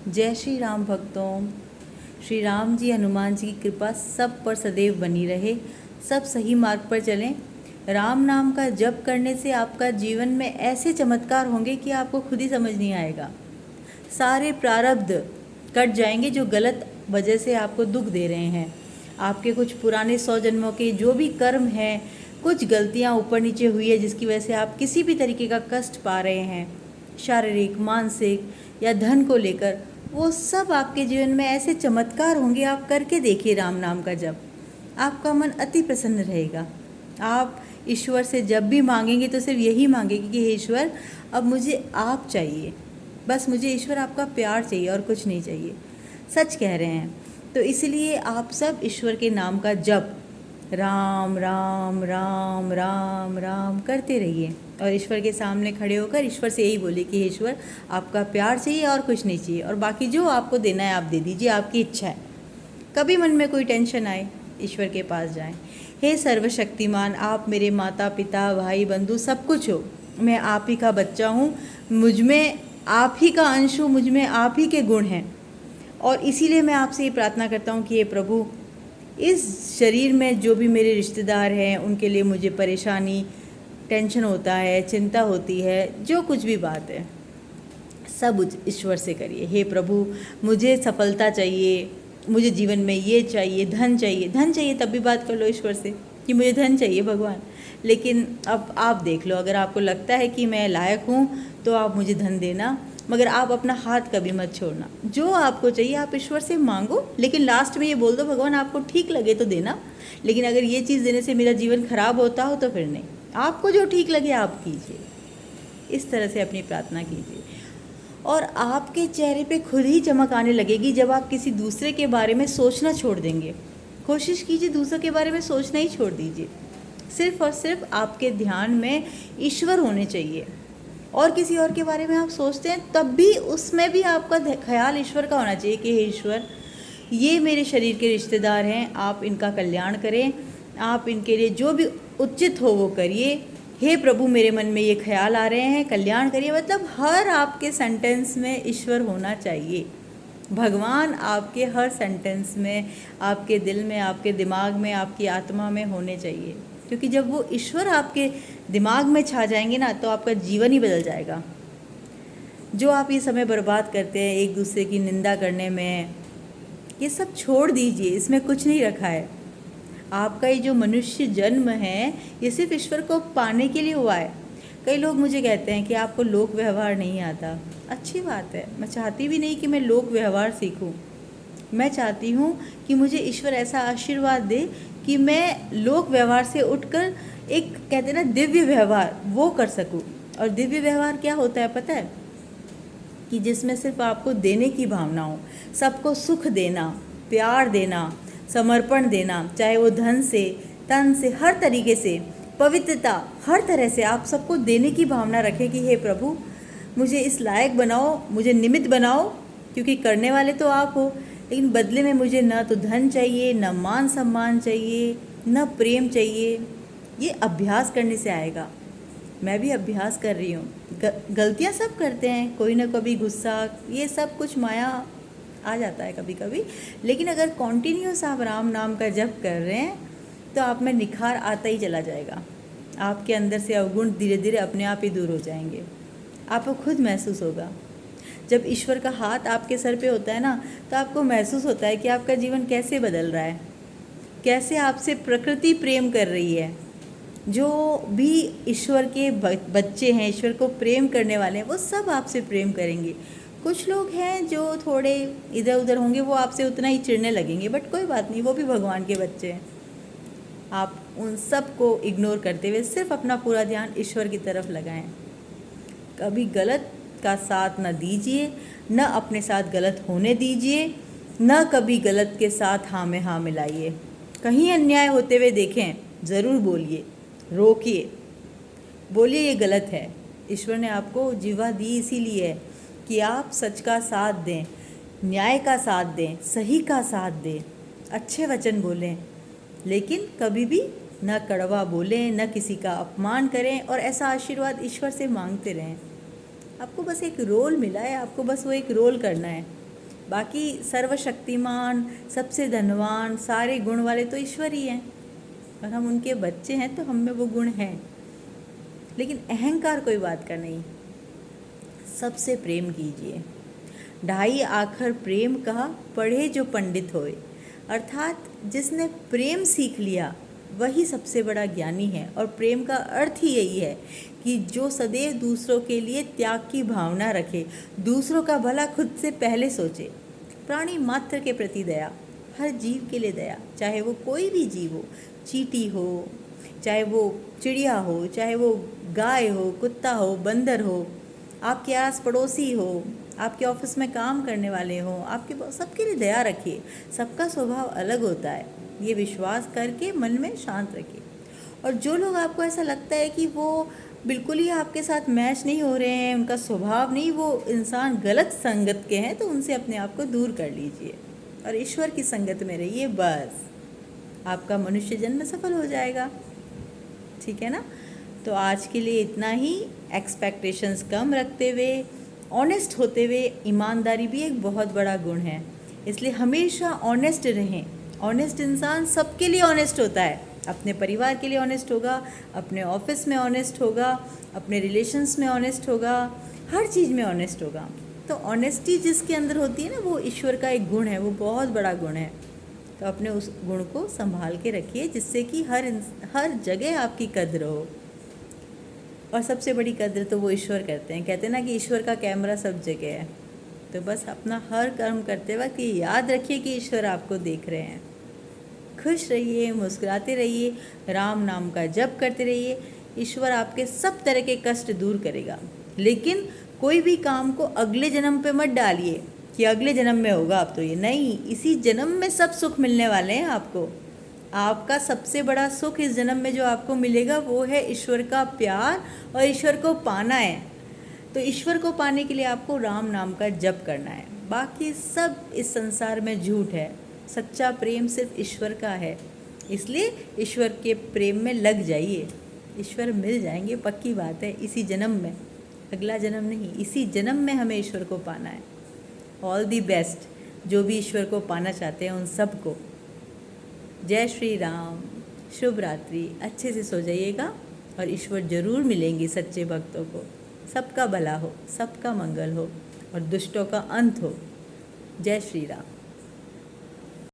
जय श्री राम भक्तों। श्री राम जी हनुमान जी की कृपा सब पर सदैव बनी रहे, सब सही मार्ग पर चलें। राम नाम का जप करने से आपका जीवन में ऐसे चमत्कार होंगे कि आपको खुद ही समझ नहीं आएगा। सारे प्रारब्ध कट जाएंगे जो गलत वजह से आपको दुख दे रहे हैं। आपके कुछ पुराने 100 जन्मों के जो भी कर्म हैं, कुछ गलतियां ऊपर नीचे हुई है जिसकी वजह से आप किसी भी तरीके का कष्ट पा रहे हैं, शारीरिक, मानसिक या धन को लेकर, वो सब आपके जीवन में ऐसे चमत्कार होंगे। आप करके देखिए राम नाम का जप, आपका मन अति प्रसन्न रहेगा। आप ईश्वर से जब भी मांगेंगे तो सिर्फ यही मांगेंगे कि हे ईश्वर, अब मुझे आप चाहिए, बस मुझे ईश्वर आपका प्यार चाहिए और कुछ नहीं चाहिए। सच कह रहे हैं। तो इसलिए आप सब ईश्वर के नाम का जप राम राम राम राम राम करते रहिए और ईश्वर के सामने खड़े होकर ईश्वर से यही बोलिए कि हे ईश्वर, आपका प्यार चाहिए और कुछ नहीं चाहिए, और बाकी जो आपको देना है आप दे दीजिए, आपकी इच्छा है। कभी मन में कोई टेंशन आए, ईश्वर के पास जाएं। हे सर्वशक्तिमान, आप मेरे माता पिता भाई बंधु सब कुछ हो, मैं आप ही का बच्चा हूँ, मुझ में आप ही का अंश हूँ, मुझ में आप ही के गुण हैं। और इसीलिए मैं आपसे ये प्रार्थना करता हूँ कि हे प्रभु, इस शरीर में जो भी मेरे रिश्तेदार हैं उनके लिए मुझे परेशानी, टेंशन होता है, चिंता होती है, जो कुछ भी बात है सब ईश्वर से करिए। हे प्रभु, मुझे सफलता चाहिए, मुझे जीवन में ये चाहिए, धन चाहिए। धन चाहिए तब भी बात कर लो ईश्वर से कि मुझे धन चाहिए भगवान। लेकिन अब आप देख लो, अगर आपको लगता है कि मैं लायक हूँ तो आप मुझे धन देना, मगर आप अपना हाथ कभी मत छोड़ना। जो आपको चाहिए आप ईश्वर से मांगो, लेकिन लास्ट में ये बोल दो भगवान आपको ठीक लगे तो देना, लेकिन अगर ये चीज़ देने से मेरा जीवन खराब होता हो तो फिर नहीं। आपको जो ठीक लगे आप कीजिए। इस तरह से अपनी प्रार्थना कीजिए और आपके चेहरे पे खुद ही चमक आने लगेगी जब आप किसी दूसरे के बारे में सोचना छोड़ देंगे। कोशिश कीजिए दूसरों के बारे में सोचना ही छोड़ दीजिए। सिर्फ और सिर्फ आपके ध्यान में ईश्वर होने चाहिए। और किसी और के बारे में आप सोचते हैं तब भी उसमें भी आपका ख्याल ईश्वर का होना चाहिए कि हे ईश्वर, ये मेरे शरीर के रिश्तेदार हैं, आप इनका कल्याण करें, आप इनके लिए जो भी उचित हो वो करिए। हे प्रभु, मेरे मन में ये ख्याल आ रहे हैं, कल्याण करिए। मतलब हर आपके सेंटेंस में ईश्वर होना चाहिए। भगवान आपके हर सेंटेंस में, आपके दिल में, आपके दिमाग में, आपकी आत्मा में होने चाहिए, क्योंकि जब वो ईश्वर आपके दिमाग में छा जाएंगे ना तो आपका जीवन ही बदल जाएगा। जो आप ये समय बर्बाद करते हैं एक दूसरे की निंदा करने में, ये सब छोड़ दीजिए, इसमें कुछ नहीं रखा है। आपका ये जो मनुष्य जन्म है ये सिर्फ ईश्वर को पाने के लिए हुआ है। कई लोग मुझे कहते हैं कि आपको लोक व्यवहार नहीं आता। अच्छी बात है, मैं चाहती भी नहीं कि मैं लोक व्यवहार सीखूं। मैं चाहती हूँ कि मुझे ईश्वर ऐसा आशीर्वाद दे कि मैं लोक व्यवहार से उठकर एक, कहते हैं ना, दिव्य व्यवहार वो कर सकूँ। और दिव्य व्यवहार क्या होता है पता है? कि जिसमें सिर्फ आपको देने की भावना हो, सबको सुख देना, प्यार देना, समर्पण देना, चाहे वो धन से, तन से, हर तरीके से, पवित्रता, हर तरह से आप सबको देने की भावना रखें कि हे प्रभु, मुझे इस लायक बनाओ, मुझे निमित्त बनाओ, क्योंकि करने वाले तो आप हो। लेकिन बदले में मुझे न तो धन चाहिए, न मान सम्मान चाहिए, न प्रेम चाहिए। ये अभ्यास करने से आएगा। मैं भी अभ्यास कर रही हूँ। गलतियाँ सब करते हैं, कोई ना कभी गुस्सा, ये सब कुछ माया आ जाता है कभी कभी। लेकिन अगर कॉन्टीन्यूस आप राम नाम का जप कर रहे हैं तो आप में निखार आता ही चला जाएगा। आपके अंदर से अवगुण धीरे धीरे अपने आप ही दूर हो जाएंगे। आपको खुद महसूस होगा। जब ईश्वर का हाथ आपके सर पे होता है ना, तो आपको महसूस होता है कि आपका जीवन कैसे बदल रहा है, कैसे आपसे प्रकृति प्रेम कर रही है। जो भी ईश्वर के बच्चे हैं, ईश्वर को प्रेम करने वाले हैं, वो सब आपसे प्रेम करेंगे। कुछ लोग हैं जो थोड़े इधर उधर होंगे, वो आपसे उतना ही चिढ़ने लगेंगे, बट कोई बात नहीं, वो भी भगवान के बच्चे हैं। आप उन सब को इग्नोर करते हुए सिर्फ अपना पूरा ध्यान ईश्वर की तरफ लगाएं। कभी गलत का साथ न दीजिए, न अपने साथ गलत होने दीजिए, न कभी गलत के साथ हाँ में हाँ मिलाइए। कहीं अन्याय होते हुए देखें, ज़रूर बोलिए, रोकिए, बोलिए ये गलत है। ईश्वर ने आपको जीवा दी इसीलिए है कि आप सच का साथ दें, न्याय का साथ दें, सही का साथ दें, अच्छे वचन बोलें, लेकिन कभी भी न कड़वा बोलें, न किसी का अपमान करें, और ऐसा आशीर्वाद ईश्वर से मांगते रहें। आपको बस एक रोल मिला है, आपको बस वो एक रोल करना है। बाकी सर्वशक्तिमान, सबसे धनवान, सारे गुण वाले तो ईश्वर ही हैं और हम उनके बच्चे हैं, तो हम में वो गुण हैं। लेकिन अहंकार कोई बात का नहीं। सबसे प्रेम कीजिए। ढाई आखर प्रेम कहा, पढ़े जो पंडित होए। अर्थात जिसने प्रेम सीख लिया वही सबसे बड़ा ज्ञानी है। और प्रेम का अर्थ ही यही है कि जो सदैव दूसरों के लिए त्याग की भावना रखे, दूसरों का भला खुद से पहले सोचे, प्राणी मात्र के प्रति दया, हर जीव के लिए दया, चाहे वो कोई भी जीव हो, चींटी हो, चाहे वो चिड़िया हो, चाहे वो गाय हो, कुत्ता हो, बंदर हो, आपके आस पड़ोसी हो, आपके ऑफिस में काम करने वाले हो, आपके सबके लिए दया रखिए। सबका स्वभाव अलग होता है, ये विश्वास करके मन में शांत रखिए। और जो लोग आपको ऐसा लगता है कि वो बिल्कुल ही आपके साथ मैच नहीं हो रहे हैं, उनका स्वभाव नहीं, वो इंसान गलत संगत के हैं, तो उनसे अपने आप को दूर कर लीजिए और ईश्वर की संगत में रहिए। बस आपका मनुष्य जन्म सफल हो जाएगा। ठीक है ना? तो आज के लिए इतना ही। एक्सपेक्टेशंस कम रखते हुए, ऑनेस्ट होते हुए, ईमानदारी भी एक बहुत बड़ा गुण है, इसलिए हमेशा ऑनेस्ट रहें। ऑनेस्ट इंसान सबके लिए ऑनेस्ट होता है, अपने परिवार के लिए ऑनेस्ट होगा, अपने ऑफिस में ऑनेस्ट होगा, अपने रिलेशंस में ऑनेस्ट होगा, हर चीज़ में ऑनेस्ट होगा। तो ऑनेस्टी जिसके अंदर होती है ना, वो ईश्वर का एक गुण है, वो बहुत बड़ा गुण है। तो अपने उस गुण को संभाल के रखिए, जिससे कि हर जगह आपकी कद्र हो। और सबसे बड़ी कद्र तो वो ईश्वर करते हैं। कहते हैं ना कि ईश्वर का कैमरा सब जगह है। तो बस अपना हर कर्म करते वक्त ये याद रखिए कि ईश्वर आपको देख रहे हैं। खुश रहिए, मुस्कुराते रहिए, राम नाम का जप करते रहिए। ईश्वर आपके सब तरह के कष्ट दूर करेगा। लेकिन कोई भी काम को अगले जन्म पे मत डालिए कि अगले जन्म में होगा। अब तो ये नहीं, इसी जन्म में सब सुख मिलने वाले हैं आपको। आपका सबसे बड़ा सुख इस जन्म में जो आपको मिलेगा वो है ईश्वर का प्यार, और ईश्वर को पाना है। तो ईश्वर को पाने के लिए आपको राम नाम का जप करना है। बाकी सब इस संसार में झूठ है। सच्चा प्रेम सिर्फ ईश्वर का है, इसलिए ईश्वर के प्रेम में लग जाइए। ईश्वर मिल जाएंगे, पक्की बात है, इसी जन्म में। अगला जन्म नहीं, इसी जन्म में हमें ईश्वर को पाना है। ऑल दी बेस्ट जो भी ईश्वर को पाना चाहते हैं उन सब को। जय श्री राम, शुभ रात्रि। अच्छे से सो जाइएगा और ईश्वर जरूर मिलेंगे सच्चे भक्तों को। सबका भला हो, सबका मंगल हो और दुष्टों का अंत हो। जय श्री राम।